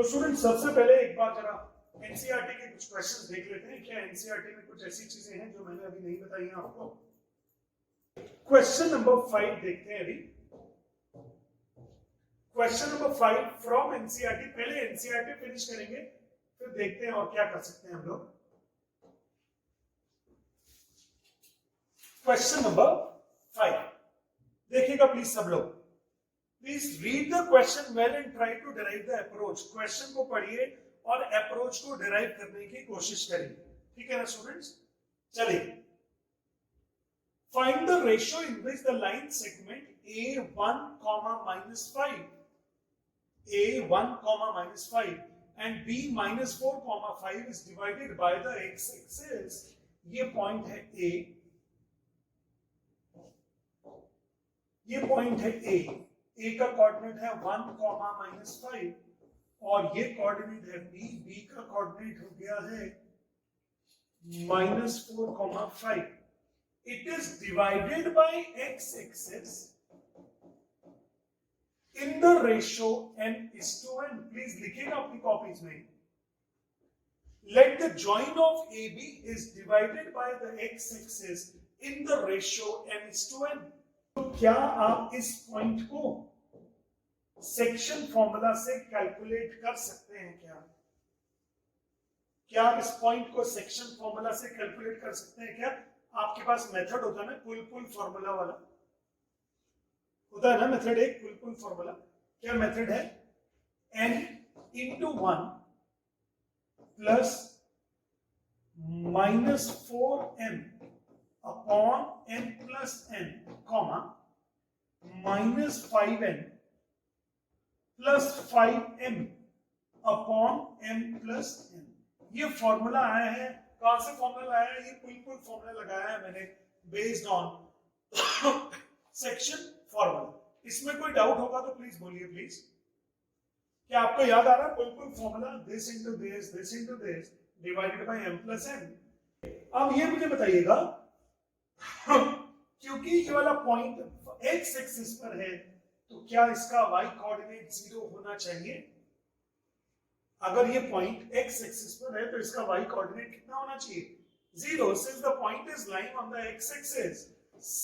Student सबसे पहले एक बार जरा एनसीईआरटी के कुछ क्वेश्चंस देख लेते हैं। क्या एनसीईआरटी में कुछ ऐसी चीजें हैं जो मैंने अभी नहीं बताई हैं आपको। क्वेश्चन नंबर 5 देखते हैं अभी। Question number 5 from NCERT. पहले एनसीईआरटी फिनिश करेंगे फिर देखते हैं और क्या कर सकते हैं हम लोग। क्वेश्चन नंबर 5 देखिएगा प्लीज सब लोग। Please read the question well and try to derive the approach. Question को पढ़िए और अप्रोच को डिराइव करने की कोशिश करिए। ठीक है ना स्टूडेंट्स। चलिए, find the ratio in which the line segment a1, -5 a1, and b -4, 5 is divided by the x-axis। ये पॉइंट है a, ये पॉइंट है a का कोऑर्डिनेट है 1, -5 और ये कोऑर्डिनेट है b का कोऑर्डिनेट हो गया है -4, 5। It is divided by x-axis in the ratio n:1। Please लिखिएगा अपनी कॉपीज में। Let the join of AB is divided by the x-axis in the ratio n:1। तो क्या आप इस पॉइंट को सेक्शन फॉर्मूला से कैलकुलेट कर सकते हैं? क्या आप इस पॉइंट को सेक्शन फॉर्मूला से कैलकुलेट कर सकते हैं? क्या आपके पास मेथड होता है ना, पुल फॉर्मूला वाला होता है ना मेथड, एक पुल फॉर्मूला। क्या मेथड है? n/1 plus -4m upon n plus n, -5n plus 5m upon m plus n। ये फॉर्मूला आया है। कहां से फॉर्मूला आया है? ये पुल फॉर्मूला लगाया है मैंने बेस्ड ऑन सेक्शन फॉर्मूला। इसमें कोई डाउट होगा तो प्लीज बोलिए प्लीज। क्या आपको याद आ रहा है पुल formula? This into this divided by m plus n। अब ये मुझे बताइएगा क्योंकि ये वाला पॉइंट x एक्सिस पर है तो क्या इसका y कोऑर्डिनेट 0 होना चाहिए? अगर ये पॉइंट x एक्सिस पर है तो इसका y कोऑर्डिनेट कितना होना चाहिए? 0। Since the point is lying on the x axis, C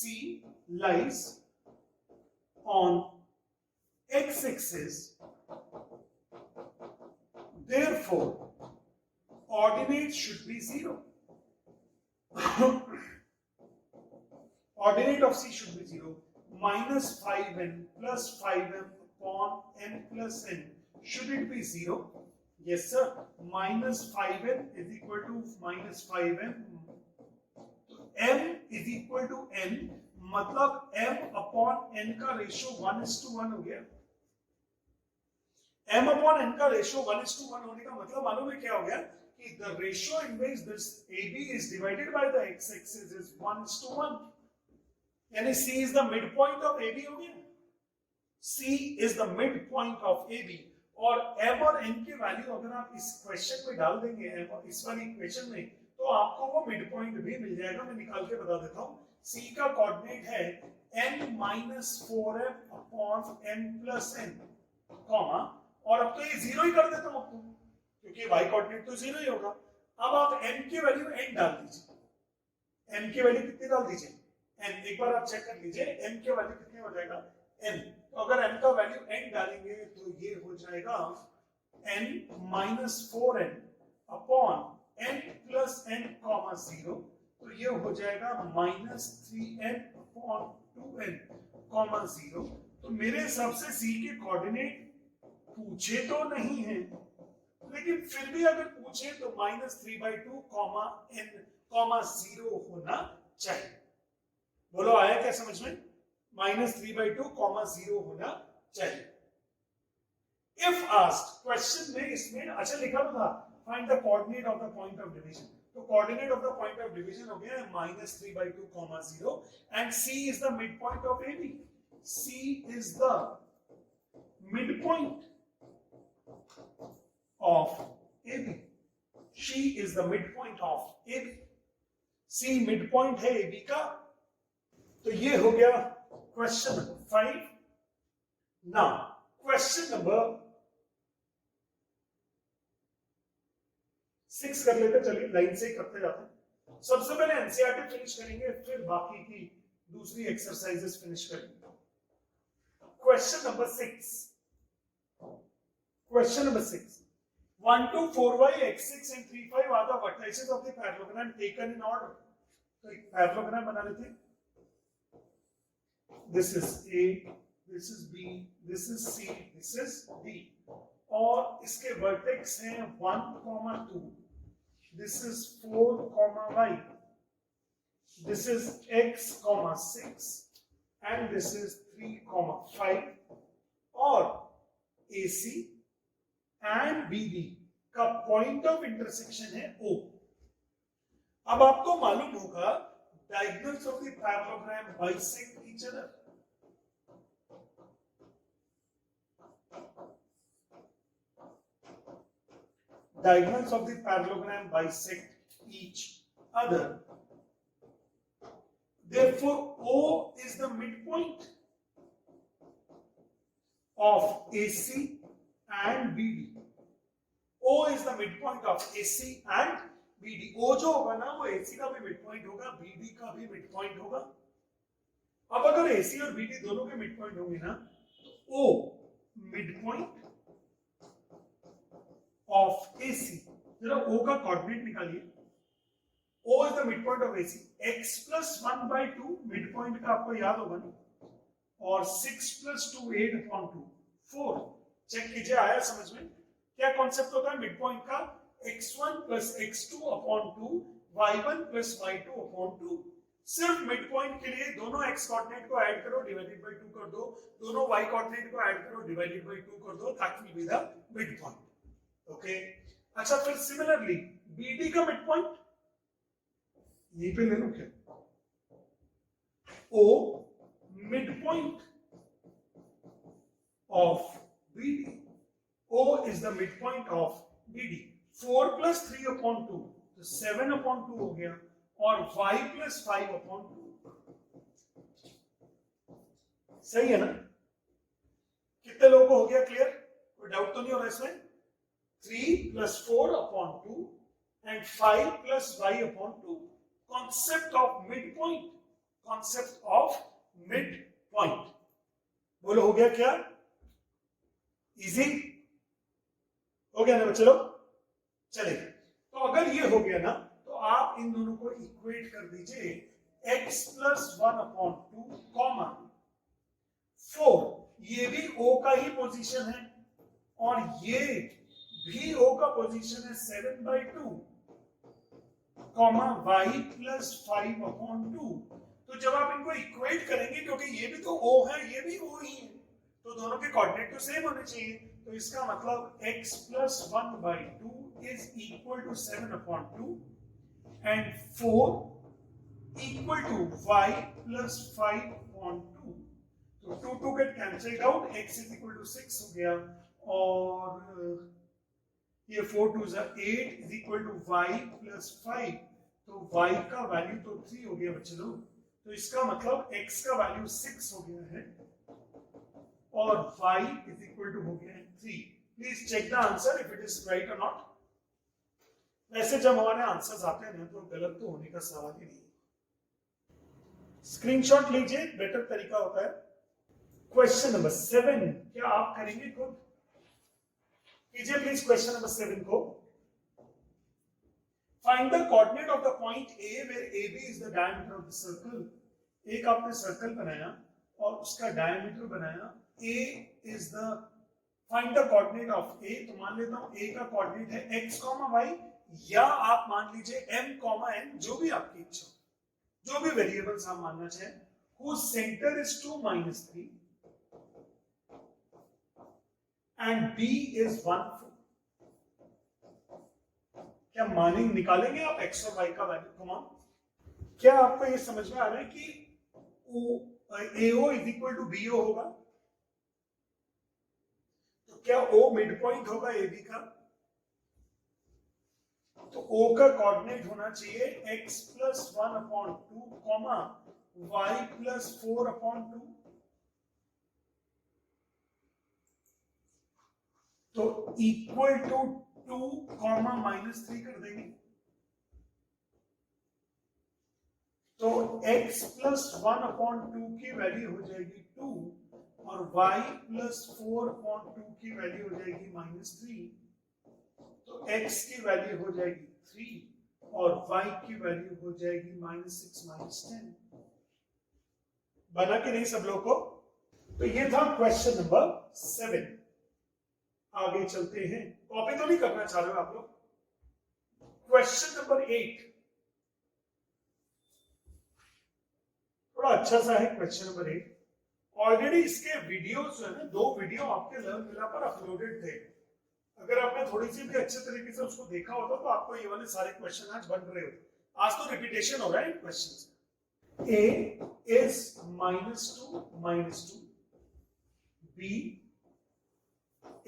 lies on x axis, therefore ordinate should be 0। Ordinate of C should be 0। -5n plus 5m upon n plus n, should it be 0? Yes sir। -5n is equal to -5m, m is equal to n, मतलब m upon n का ratio 1:1 हो गया। m upon n का ratio 1:1 होने का मतलब मालूम है क्या हो गया? कि the ratio in which this AB is divided by the x-axis is 1:1, यानी C is the midpoint of AB हो गया। C is the midpoint of AB और m और n की वैल्यू अगर आप इस क्वेश्चन में डाल देंगे m और इस वाली इक्वेशन में तो आपको वो मिड पॉइंट भी मिल जाएगा। मैं निकाल के बता देता हूँ। C का कोऑर्डिनेट है n-4m upon n plus n, और अब तो ये 0 ही कर देता हूँ आपको क्योंकि y कोऑर्डिनेट तो 0 ही होगा। अब आप n की वैल्यू n डाल दीजिए। n की वैल्यू कितनी डाल दीजिए? n। एक बार आप चेक कर लीजिए n की वैल्यू कितनी हो जाएगा? n। तो अगर n का वैल्यू n डालेंगे तो ये हो जाएगा n-4n upon n plus n, 0। तो ये हो जाएगा -3n अपॉन 2n, 0। तो मेरे हिसाब से C के कोऑर्डिनेट पूछे तो नहीं है, लेकिन फिर भी अगर पूछे तो -3/2, n, 0 होना चाहिए। बोलो आया क्या समझ में? -3/2, 0 होना चाहिए। इफ आस्क्ड, क्वेश्चन में इसमें अच्छा लिखा था find the coordinate of the point of division. तो coordinate of the point of division हो गया -3/2, 0 and C is the mid point of AB। C is the mid point of AB। She is the midpoint of AB। C midpoint है AB का। तो ये हो गया question number 5। Now question number 6 कर लेते, चलिए लाइन से ही करते जाते हैं। सबसे पहले एनसीईआरटी फिनिश करेंगे, फिर बाकी की दूसरी एक्सरसाइजेस फिनिश करेंगे। Question number 6, question number 6, 1 2 4y x6 and 3 5 are the vertices of the parallelogram taken in order। तो एक parallelogram बना लेते हैं। This is A, this is B, this is C, this is D, और इसके vertex हैं 1, 2, this is 4, y, this is x, 6 and this is 3, 5 और AC and BD का पॉइंट ऑफ इंटरसेक्शन है O। अब आपको मालूम होगा diagonals of the parallelogram bisect each other. Diagonals of the parallelogram bisect each other. Therefore, O is the midpoint of AC and BD. O is the midpoint of AC and BD. O जो होगा ना वो AC का भी midpoint होगा, BD का भी midpoint होगा। अब अगर AC और BD दोनों के midpoint होंगे ना, तो O midpoint of AC, जरा O का कोऑर्डिनेट निकालिए। O is the midpoint of AC, x plus 1/2 midpoint का आपको याद होगा ना, और 6 plus 2 8/2 4। चेक कीजिए आया समझ में? क्या कॉन्सेप्ट होता है मिडपॉइंट का? x1 plus x2/2 y1 plus y2/2। सिर्फ मिडपॉइंट के लिए दोनों x कोऑर्डिनेट को ऐड करो, डिवाइडेड बाय 2 कर दो, दोनों y कोऑर्डिनेट को ऐड करो, डिवाइडेड बाय 2 कर दो, that will be the midpoint. Okay, अच्छा फिर सिमिलरली BD का मिडपॉइंट यहीं पे ले लो क्या? O midpoint of BD, O is the midpoint of BD। 4 plus 3/2 तो 7/2 हो गया, और y plus 5/2। सही है ना? कितने लोगों को हो गया क्लियर? कोई डाउट तो नहीं हो रहा इसमें? 3 plus 4/2 and 5 plus y/2। Concept of midpoint, concept of midpoint. बोलो हो गया क्या? इजी हो गया ना बच्चे लोग? चलिए, तो अगर ये हो गया ना, तो आप इन दोनों को इक्वेट कर दीजिए, x plus 1/2 कॉमा 4, ये भी O का ही पोजीशन है और ये भी O का पोजीशन है 7/2 कॉमा y plus 5/2। तो जब आप इनको इक्वेट करेंगे, क्योंकि ये भी तो O है, ये भी O ही है, तो दोनों के कोऑर्डिनेट तो सेम होने चाहिए। तो इसका मतलब x plus 1/2 is equal to 7/2 and 4 equal to y plus 5/2। तो 2 get cancelled out, x is equal to 6 हो गया, और ये 4 2 8 is equal to y plus 5। तो y का वैल्यू तो 3 हो गया बच्चे लोग। तो इसका मतलब x का वैल्यू 6 हो गया है और y is equal to हो गया है 3। Please check the answer if it is right और नॉट। वैसे जब हमारे आंसर्स आते हैं तो गलत तो होने का सवाल ही नहीं। स्क्रीनशॉट लीजिए, बेटर तरीका होता है। क्वेश्चन नंबर 7 क्या आप करेंगे खुद? कीजिए प्लीज क्वेश्चन नंबर 7 को। Find the coordinate of the point A where AB is the diameter of the circle। एक आपने सर्कल बनाया और उसका डायमीटर बनाया। A is the find the coordinate of A। तो मान लेता हूं A का कोऑर्डिनेट है x, y, या आप मान लीजिए m, n, जो भी आपकी इच्छा, जो भी वेरिएबल्स आप मानना चाहें। whose center is 2 minus 3 and B is 1 4। क्या मानिंग निकालेंगे आप x और y का वैल्यू? कमान, क्या आपको ये समझ में आ रहा है कि AO is equal to BO होगा? तो क्या O मिड पॉइंट होगा AB का? तो O का कोऑर्डिनेट होना चाहिए x plus 1/2 comma y plus 4/2। तो इक्वल टू 2 कॉमा -3 कर देंगे तो x प्लस 1/2 की वैल्यू हो जाएगी 2 और y प्लस 4/2 की वैल्यू हो जाएगी -3। तो x की वैल्यू हो जाएगी 3 और y की वैल्यू हो जाएगी -6 -10। बना कि नहीं सब लोग को? तो ये था क्वेश्चन नंबर 7। आगे चलते हैं, कॉपी तो नहीं करना चाह रहे हो आप लोग? क्वेश्चन नंबर 8 थोड़ा अच्छा सा है। क्वेश्चन नंबर 8 ऑलरेडी इसके वीडियोस जो है ना, 2 वीडियो आपके लर्न मिला पर अपलोडेड थे। अगर आपने थोड़ी सी भी अच्छे तरीके से उसको देखा होता तो आपको ये वाले सारे क्वेश्चन आज बन रहे होते। आज तो रिपीटेशन हो रहा है इन question. A is -2 -2, B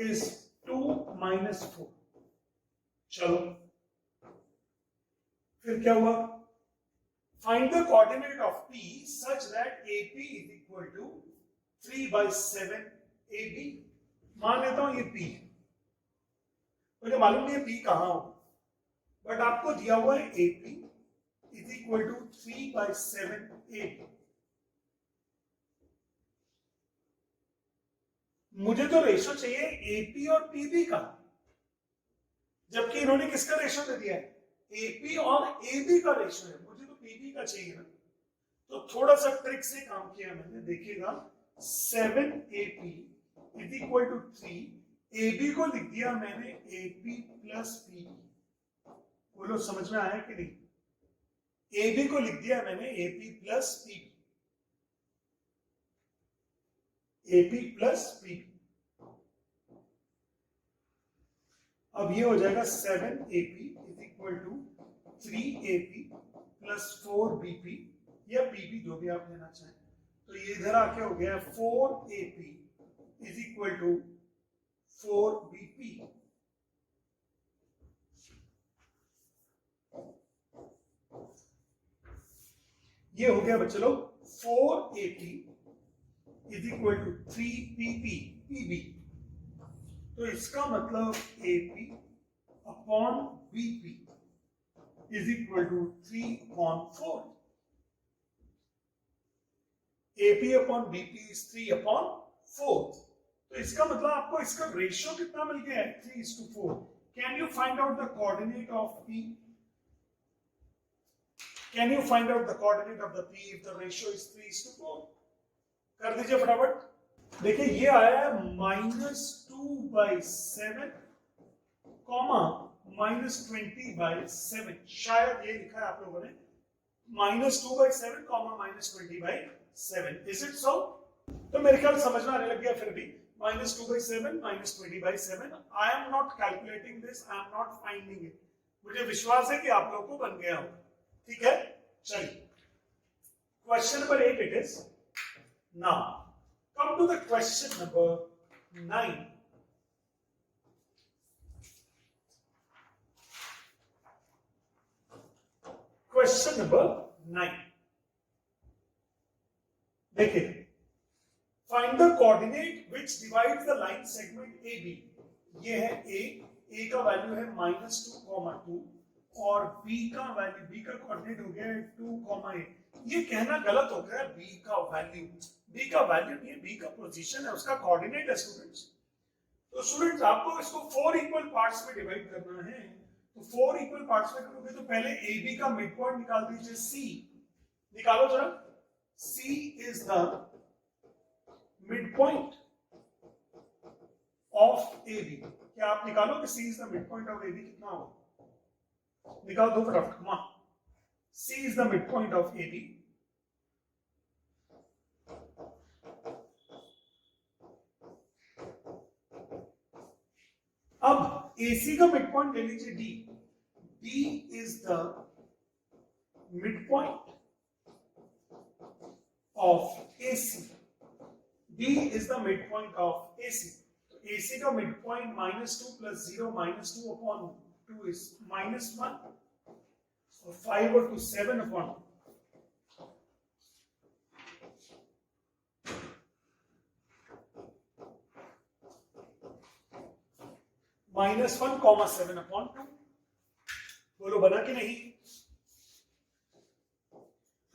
is 2 -4। चलो फिर क्या हुआ? Find the coordinate of P such that AP is equal to 3/7 AB। मान लेता हूं ये P, मुझे मालूम नहीं है P कहां हो, बट आपको दिया हुआ है AP is equal to 3/7 AB। मुझे तो रेशो चाहिए AP और PB का, जबकि इन्होंने किसका रेशो दे दिया है? AP और AB का रेशो है, मुझे तो PB का चाहिए ना। तो थोड़ा सा ट्रिक से काम किया मैंने, देखिएगा 7AP is equal to 3। AB को लिख दिया मैंने AP प्लस PB। बोलो समझ में आया कि नहीं? AB को लिख दिया मैंने AP plus PB, AP plus PB। अब ये हो जाएगा 7AP is equal to 3AP plus 4BP या PP जो भी आप लेना चाहें। तो ये इधर आके हो गया 4AP is equal to 4BP। ये हो गया बच्चे लोग 4AP is equal to 3PP PB। तो इसका मतलब AP upon BP is equal to 3/4। AP upon BP is 3/4। तो इसका मतलब आपको इसका रेशियो कितना मिल गया है? 3:4। Can you find out the coordinate of P? Can you find out the coordinate of the P if the ratio is 3:4? कर दीजिए फटाफट। देखिए ये आया है -2/7 कॉमा -20/7। शायद ये लिखा है आप लोगों ने -2/7 कॉमा -20/7। Is it so? तो मेरे ख्याल समझ में आने लग गया। फिर भी -2/7 -20/7। I am not calculating this, I am not finding it. मुझे विश्वास है कि आप लोगों को बन गया होगा। ठीक है, चलिए question number 8 it is. Now come to the question number 9। Question number 9 देखिए, find the coordinate which divides the line segment AB। ये है A का वैल्यू है -2, और B का वैल्यू, B का कोऑर्डिनेट हो गया है 2, 8। ये कहना गलत हो गया B का वैल्यू। B का वैल्यू नहीं है, B का पोजीशन है, उसका कोऑर्डिनेट है स्टूडेंट्स। तो स्टूडेंट्स आपको इसको 4 इक्वल पार्ट्स में डिवाइड करना है। तो 4 इक्वल पार्ट्स में करोगे तो पहले AB का मिड पॉइंट निकाल दीजिए, C निकालो जरा। C is the mid point of AB। क्या आप निकालो कि C is the mid point of AB कितना होगा? निकाल दो फटाफट, come on. C is the midpoint of AB। अब AC का midpoint ले लीजिए D। D is the midpoint of AC। D is the midpoint of AC। तो AC का midpoint -2 + 0 -2/2 is -1। So 5 और 2 7/2। -1,7/2। बोलो बना कि नहीं?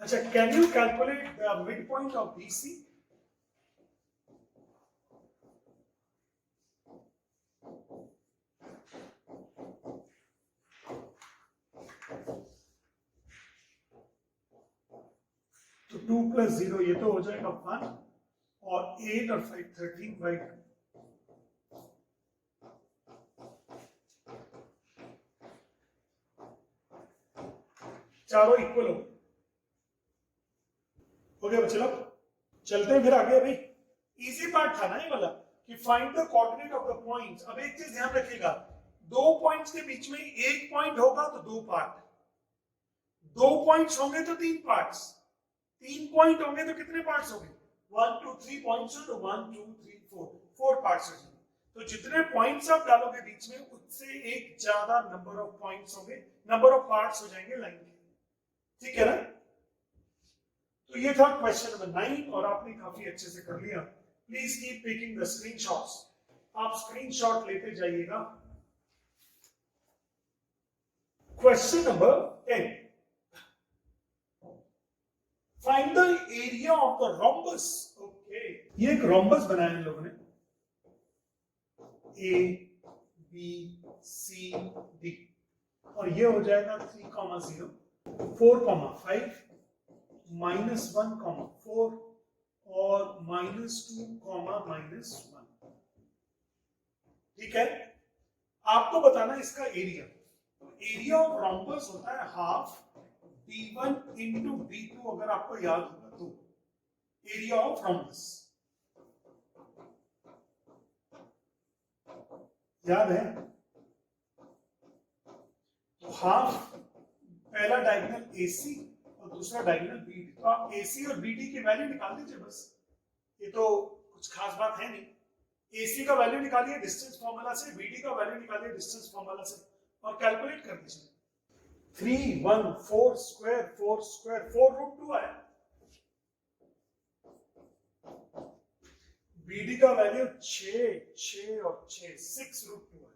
अच्छा, can you calculate the mid point of BC? तो 2 + 0 ये तो हो जाएगा 1, और 8 और 5 13/2। चारों इक्वल हो गया बच्चे लोग। चलते हैं फिर आगे। भाई इजी पार्ट था ना ये वाला, कि find the coordinate of the points. अब एक चीज ध्यान रखिएगा, दो पॉइंट्स के बीच में एक पॉइंट होगा तो दो पार्ट, दो पॉइंट्स होंगे तो तीन पार्ट्स, तीन पॉइंट होंगे तो कितने पार्ट्स होंगे? 1 2 3 पॉइंट्स हो तो 1 2 3 4 4 पार्ट्स हो जाएंगे। तो जितने पॉइंट्स आप डालोगे बीच में, उससे एक ज्यादा नंबर ऑफ पॉइंट्स होंगे, नंबर ऑफ पार्ट्स हो जाएंगे लाइन के। ठीक है ना? तो ये था क्वेश्चन नंबर 9 और आपने काफी अच्छे से कर लिया। Please keep taking the screenshots. आप स्क्रीनशॉट लेते जाइएगा। Question number 10, find the area of the rhombus. Okay, ये एक रोम्बस बनाया है लोगों ने, A B C D, और ये हो जाएगा 3, 0 4, 5 -1, 4 और -2, -1। ठीक है, आपको बताना इसका एरिया। एरिया ऑफ रोम्बस होता है हाफ B1 इंटू B2, अगर आपको याद होगा तो एरिया ऑफ रोम्बस याद है। तो हाफ, पहला डायगोनल AC और दूसरा डायगोनल BD। तो आप AC और BD की वैल्यू निकाल दीजिए बस, ये तो कुछ खास बात है नहीं। AC का वैल्यू निकालिए डिस्टेंस फॉर्मूला से, BD का वैल्यू निकालिए डिस्टेंस फॉर्मूला से, और कैलकुलेट कर दीजिए। 3 1 4 स्क्वायर 4 स्क्वायर 4√2 आया। BD का वैल्यू 6 और 6 6√2 है।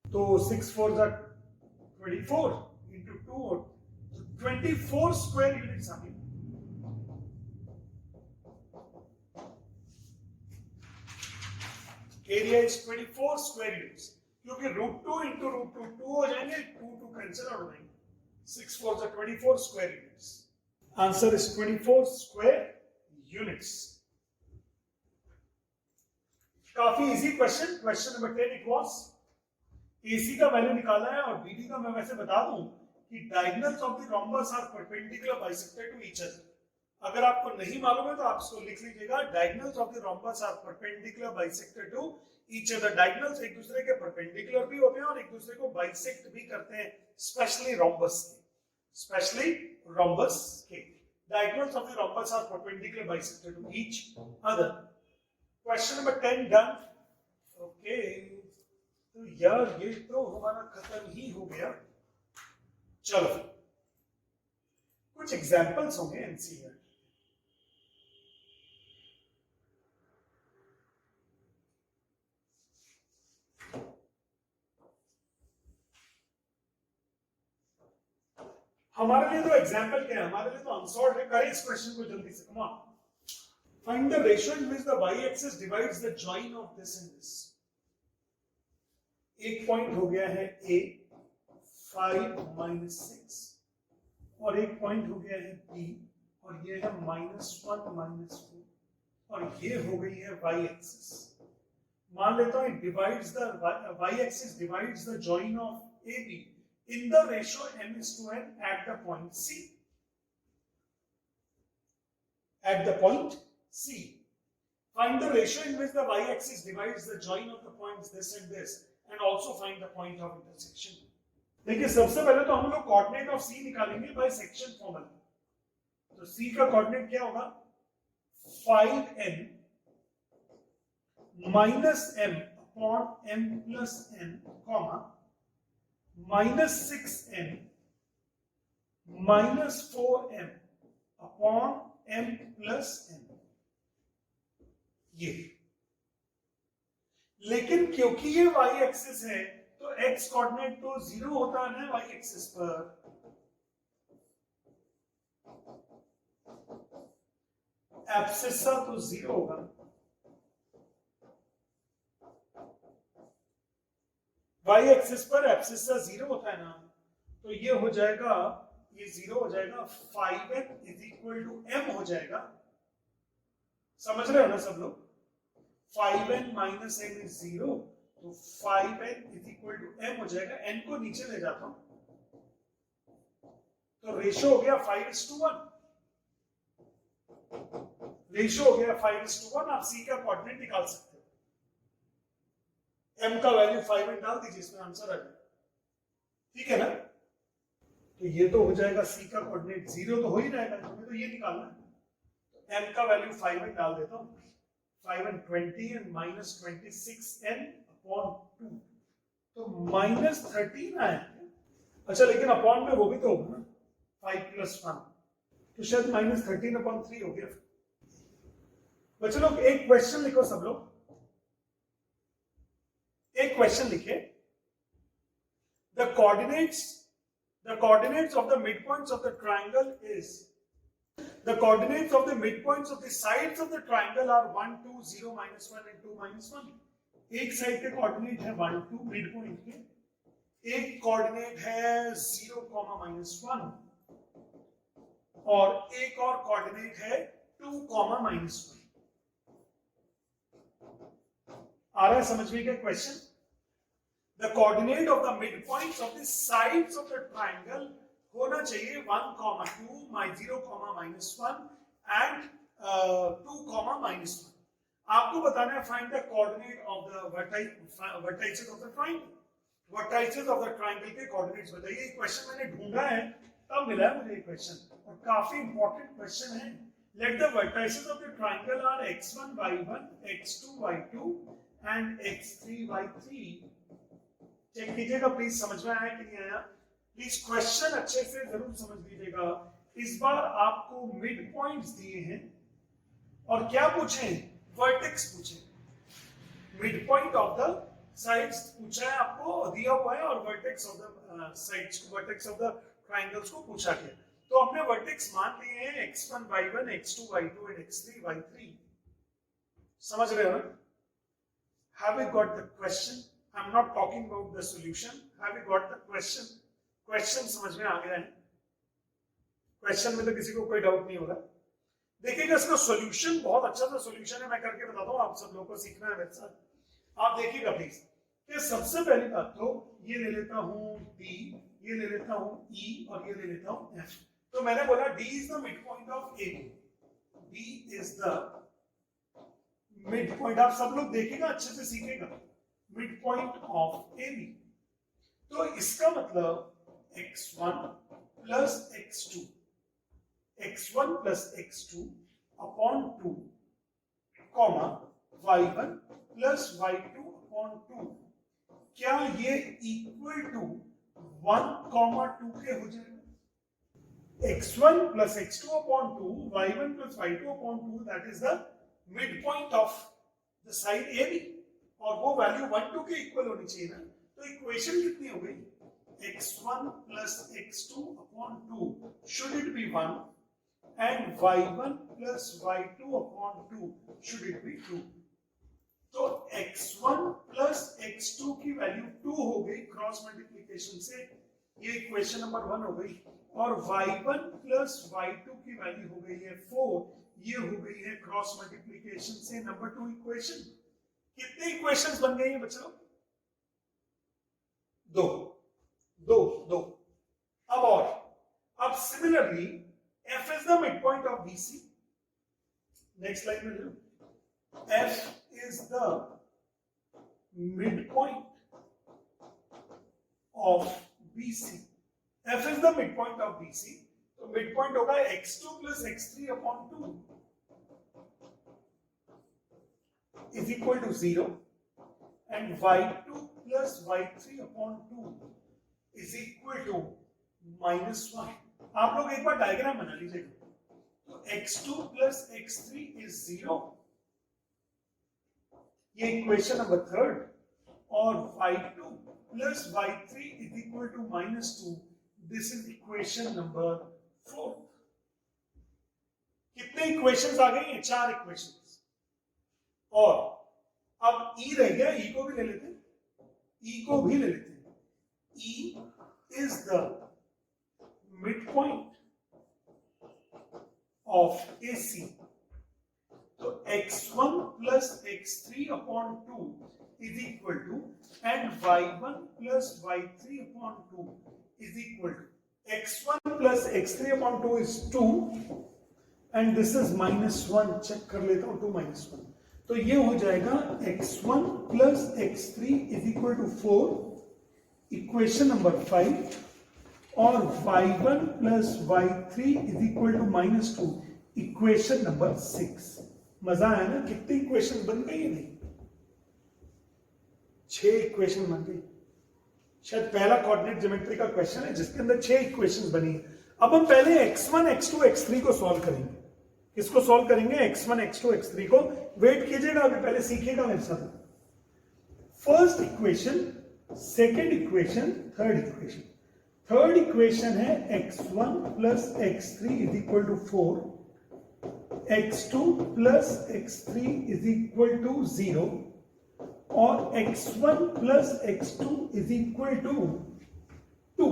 तो 6 4 24 इंटू 2 और 24 स्क्वायर यूनिट्स आ गई। एरिया इज 24 स्क्वायर यूनिट्स, क्योंकि √2 इंटू √2 2 हो जाएंगे, 2 2 कैंसिल आउट हो जाएंगे। 6 4 24 square units. Answer is 24 square units. काफी easy question, question number 10 it was. AC का वैल्यू निकाला है, और BD का मैं वैसे बता दूं कि diagonals of the rhombus are perpendicular bisected to each other. अगर आपको नहीं मालूम है तो आप इसको लिख लीजिएगा, diagonals of the rhombus are perpendicular bisected to each other. Diagonals एक दूसरे के परपेंडिकुलर भी होते हैं और एक दूसरे को बाइसेक्ट भी करते हैं, स्पेशली रोम्बस के, स्पेशली रोम्बस के। Diagonals of the rhombus are perpendicular bisected to each other. Question number 10 done. Okay, तो यार ये तो हमारा खत्म ही हो गया। चलो कुछ एग्जांपल्स होंगे एनसीईआरटी। हमारे लिए तो एग्जांपल क्या है, हमारे लिए तो अनसॉल्व्ड है। करें इस क्वेश्चन को जल्दी से, come on. Find the ratio in which the y axis divides the join of this and this. एक पॉइंट हो गया है A 5 - 6, और एक पॉइंट हो गया है B, और ये है -1 -4, और ये हो गई है y एक्सिस। मान लेता हूं divides the y axis divides the join of AB in the ratio m:n at the point C. At the point C. Find the ratio in which the y-axis divides the join of the points this and this, and also find the point of intersection. देखिए सबसे पहले तो हम लोग coordinate of C निकालेंगे by section formula. तो C का coordinate क्या होगा? 5n minus m upon m plus n, comma -6n -4m upon m plus n। ये लेकिन क्योंकि ये y एक्सिस है तो x कोऑर्डिनेट तो 0 होता है ना y एक्सिस पर, एब्सिसा तो 0 होगा। y एक्सिस पर एब्सिसा 0 होता है ना, तो ये हो जाएगा, ये 0 हो जाएगा, 5n is equal to m हो जाएगा। समझ रहे हो ना सब लोग? 5n माइनस m इज 0, तो 5n is equal to m हो जाएगा। n को नीचे ले जाता हूं तो रेशो हो गया 5:1, रेशो हो गया 5:1। आप c का कोऑर्डिनेट निकाल सकते हो, m का वैल्यू 5n डाल दीजिए, इसमें आंसर आ जाएगा। ठीक है ना? तो ये तो हो जाएगा c का कोऑर्डिनेट 0 तो हो ही जाएगा, हमें तो ये निकालना है। तो m का वैल्यू 5n डाल देता हूं, 5n 20 and minus 26n upon 2, तो माइनस 13 आया। अच्छा, लेकिन अपॉन में वो भी तो होगा ना, 5 + 1, तो शायद माइनस 13 अपॉन 3 हो गया। बच्चों लोग एक क्वेश्चन लिखो, सब लोग एक क्वेश्चन लिखे। The coordinates of the midpoints of the triangle is, the coordinates of the midpoints of the sides of the triangle are 1 2 0 -1 and 2 -1। एक साइड के कोऑर्डिनेट है 1 2 मिड पॉइंट के, एक कोऑर्डिनेट है 0, -1 और एक और कोऑर्डिनेट है 2, -1। आ रहा है समझ में क्या question? The coordinate of the midpoints of the sides of the triangle होना चाहिए 1, 2, 0, -1 and 2, -1। आपको बताना है find the coordinate of the vertices of the triangle. Vertices of the triangle के कोऑर्डिनेट्स बताइए। ये क्वेश्चन मैंने ढूंढा है, तब मिला है मुझे ये क्वेश्चन, और काफी इंपॉर्टेंट क्वेश्चन है। Let the vertices of the triangle are x1 y1 x2 y2 and x3 y3। Check कीजिएगा प्लीज, समझ में आया कि नहीं आया? प्लीज क्वेश्चन अच्छे से जरूर समझ लीजिएगा। इस बार आपको मिड पॉइंट्स दिए हैं और क्या पूछे? वर्टेक्स पूछे। Mid point of the sides पूछा है आपको, दिया हुआ है, और vertex of the sides, vertex of the triangles को पूछा गया। तो हमने वर्टेक्स मान लिए हैं x1 y1 x2 y2 and x3 y3। समझ रहे हो ना? Have you got the question? I'm not talking about the solution. Have you got the question? Question समझ में आ गया है? क्वेश्चन में तो किसी को कोई डाउट नहीं होगा। देखिएगा, इसका सॉल्यूशन बहुत अच्छा सा सॉल्यूशन है, मैं करके बताता हूँ, आप सब लोगों को सीखना है मेरे साथ। आप देखिएगा प्लीज कि सबसे पहली बात तो ये ले लेता हूँ D, ये ले लेता हूँ E और ये ले लेता हूँ F। तो मैंने बोला D is the midpoint of AB। D is the midpoint, आप सब लोग देखिएगा, अच्छे से सीखेगा, midpoint of AB। तो इसका मतलब x1 plus x2, x1 plus x2 upon 2, y1 plus y2 upon 2। क्या ये इक्वल टू 1, 2 के हो जाएगा? x1 plus x2 upon 2, y1 plus y2 upon 2, that is the midpoint of the side AB। और वो वैल्यू 1 2 के इक्वल होनी चाहिए ना। तो इक्वेशन कितनी हो गई? x1 plus x2 upon 2 should it be 1 and y1 plus y2 upon 2 should it be 2। तो x1 plus x2 की वैल्यू 2 हो गई क्रॉस मल्टीप्लिकेशन से, ये इक्वेशन नंबर 1 हो गई। और y1 plus y2 की वैल्यू हो गई है 4, ये हो गई है क्रॉस मल्टीप्लिकेशन से नंबर 2 इक्वेशन। कितने इक्वेशंस बन गए हैं बच्चों? दो। अब similarly F is the midpoint of BC। Next line में लो, F is the midpoint of BC। F is the midpoint of BC, तो midpoint होगा x2 plus x3 upon 2 is equal to 0 and y2 plus y3 upon 2 is equal to -1। आप लोग एक बार diagram बना लीजिएगा। तो x2 plus x3 is 0 ये equation number third, और y2 plus y3 is equal to -2, this is equation number 4। कितने equations आ गई हैं? 4 इक्वेशंस। और अब e रह गया, e को भी ले लेते हैं, e को भी ले लेते हैं। e is the mid point of AC, तो x1 plus x3 upon 2 is equal to, and y1 plus y3 upon 2 is equal to, x1 plus x3 upon 2 is 2, and this is -1। चेक कर लेता हूं, 2 -1, तो ये हो जाएगा x1 plus x3 is equal to 4, equation number 5, और y1 plus y3 is equal to -2, equation number 6। मजा आया ना? कितनी इक्वेशन बन गई है? नहीं, 6 इक्वेशन बन गई। शायद पहला कोऑर्डिनेट ज्योमेट्री का क्वेश्चन है जिसके अंदर 6 इक्वेशन बनी है। अब हम पहले x1, x2, x3 को सॉल्व करेंगे। किसको सॉल्व करेंगे? x1, x2, x3 को। वेट कीजिएगा, अभी पहले सीखिएगा मेरे साथ। First equation, second equation, third equation. Third equation है x1 plus x3 is equal to 4, x2 plus x3 is equal to 0, और x1 plus x2 is equal to 2।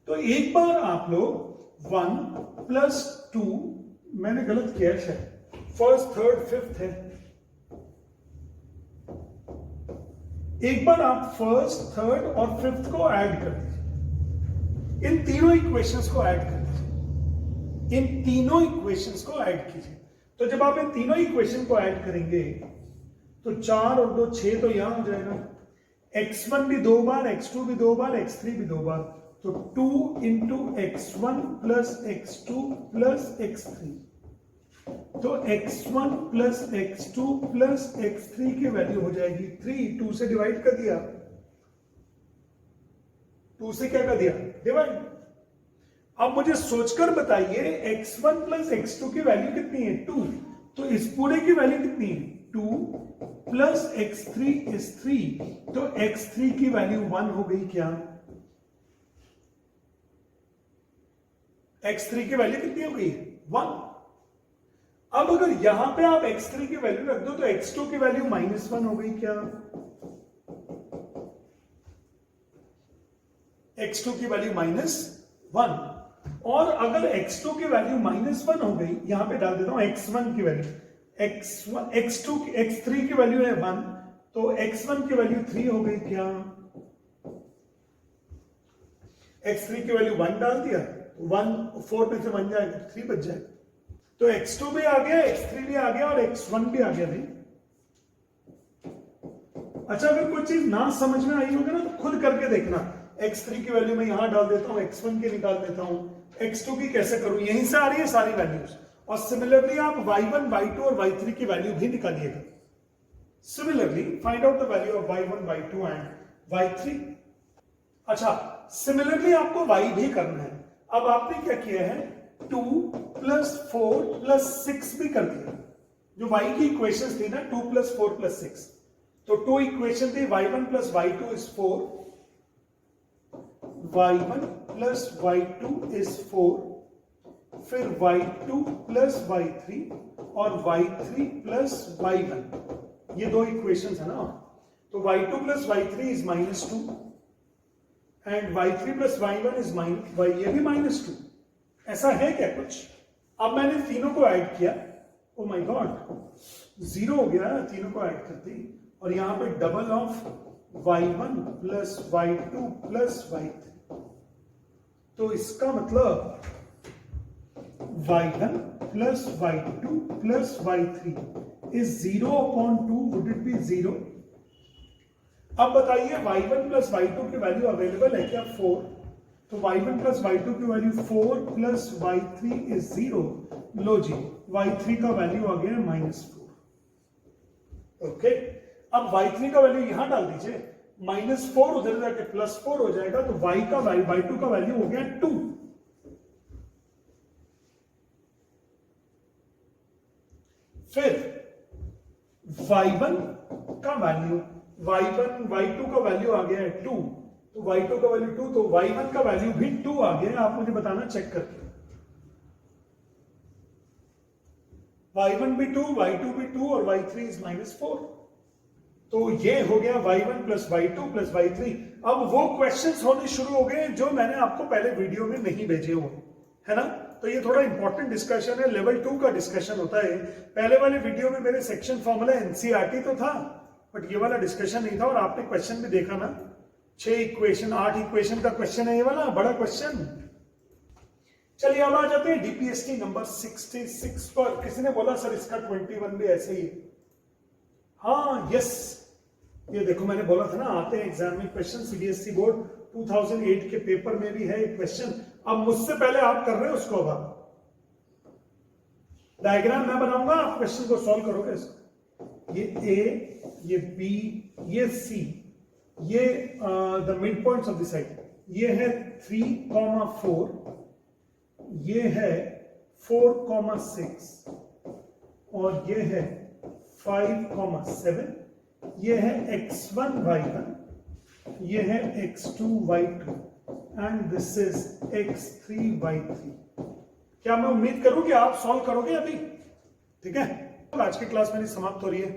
तो एक बार आप लोग 1 प्लस 2, मैंने गलत किया है शायद, फर्स्ट थर्ड फिफ्थ है। एक बार आप फर्स्ट थर्ड और फिफ्थ को ऐड कर दीजिए, इन तीनों इक्वेशंस को ऐड कर दीजिए, इन तीनों इक्वेशंस को ऐड कीजिए। तो जब आप इन तीनों इक्वेशन को ऐड करेंगे तो 4 और 2 6, तो यहां हो जाएगा x1 भी 2 बार, x2 भी 2 बार, x3 भी 2 बार, तो 2 into x1 plus x2 plus x3, तो x1 plus x2 plus x3 की वैल्यू हो जाएगी 3। 2 से डिवाइड कर दिया, 2 से क्या कर दिया? डिवाइड। अब मुझे सोचकर बताइए x1 प्लस x2 की वैल्यू कितनी है? 2। तो इस पूरे की वैल्यू कितनी है? 2 प्लस x3 इज 3, तो x3 की वैल्यू 1 हो गई क्या? x3 की वैल्यू कितनी हो गई? 1। अब अगर यहां पे आप x3 की वैल्यू रख दो तो x2 की वैल्यू -1 हो गई क्या? x2 की वैल्यू -1, और अगर x2 की वैल्यू -1 हो गई, यहां पे डाल देता हूं x1 की वैल्यू, x3 की वैल्यू है 1, तो x1 की वैल्यू 3 हो गई क्या? x3 की वैल्यू 1 डाल दिया, 1 4 में से 1 जाएगा, 3 बच जाएगा। तो x2 भी आ गया, x3 भी आ गया, और x1 भी आ गया। नहीं, अच्छा, अगर कोई चीज ना समझ में आई होगी ना तो खुद करके देखना। x3 की वैल्यू मैं यहां डाल देता हूं, x1 की निकाल देता हूं, x2 की कैसे करूं? यहीं से आ रही है सारी वैल्यूज। और सिमिलरली आप y1, y2 और y3 की वैल्यू भी निकालिएगा। Similarly find out the value of y1, y2 and y3। अच्छा, सिमिलरली आपको y भी करना है। अब आपने क्या किया है? 2 प्लस 4 प्लस 6 भी कर दिया। जो y की इक्वेशंस थी ना, 2 प्लस 4 प्लस 6, तो 2 इक्वेशन थी, y1 plus y2 is 4, y1 plus y2 is 4, फिर y2 प्लस y3 और y3 प्लस y1, ये 2 इक्वेशंस है ना। तो y2 plus y3 is -2 and y3 plus y1 is ये भी -2। ऐसा है क्या कुछ? अब मैंने तीनों को ऐड किया, ओ माय गॉड, 0 हो गया तीनों को ऐड करते ही, और यहां पे double of y1 plus y2 plus y3, तो इसका मतलब y1 plus y2 plus y3 is 0/2। Would it be 0? अब बताइए y1 प्लस y2 की वैल्यू अवेलेबल है क्या? 4। तो y1 प्लस y2 की वैल्यू 4 प्लस y3 इज 0। लो जी, y3 का वैल्यू आ गया -4। ओके, अब y3 का वैल्यू यहां डाल दीजिए, -4 उधर जाके +4 हो जाएगा, तो y2 का वैल्यू हो गया 2। फिर y1 का वैल्यू, y1 y2 का वैल्यू आ गया है 2, तो y2 का वैल्यू 2, तो y1 का वैल्यू भी 2 आ गया है। आप मुझे बताना चेक करके, y1 भी 2, y2 भी 2 और y3 इज -4। तो ये हो गया y1 plus y2 plus y3। अब वो क्वेश्चंस होने शुरू हो गए जो मैंने आपको पहले वीडियो में नहीं भेजे हुए, है ना। तो ये थोड़ा इंपॉर्टेंट डिस्कशन है, लेवल 2 का डिस्कशन होता है। पहले वाले वीडियो में मेरे सेक्शन फॉर्मूला एनसीईआरटी तो था, बट ये वाला डिस्कशन नहीं था। और आपने क्वेश्चन भी देखा ना, 6 इक्वेशन 8 इक्वेशन का क्वेश्चन है ये वाला, बड़ा क्वेश्चन। चलिए अब आ जाते हैं डीपीएसटी नंबर 66 पर। किसी ने बोला सर इसका 21 भी ऐसे ही, हाँ यस, ये देखो मैंने बोला था ना आते हैं एग्जाम में क्वेश्चन, सीबीएसई बोर्ड 2008 के पेपर में भी है एक क्वेश्चन। अब मुझसे पहले आप कर रहे हो उसको, अब डायग्राम मैं बनाऊंगा, आप क्वेश्चन को सॉल्व करोगे इसको। ये ए, ये बी, ये सी, ये the mid points of the side, ये है 3,4, ये है 4,6 और ये है 5,7, ये है x1 y1, ये है x2 y2 and this is x3 y3। क्या मैं उम्मीद करूं कि आप सॉल्व करोगे अभी? ठीक है, आज की क्लास मेरी समाप्त हो रही है।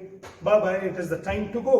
Bye bye, it is the time to go.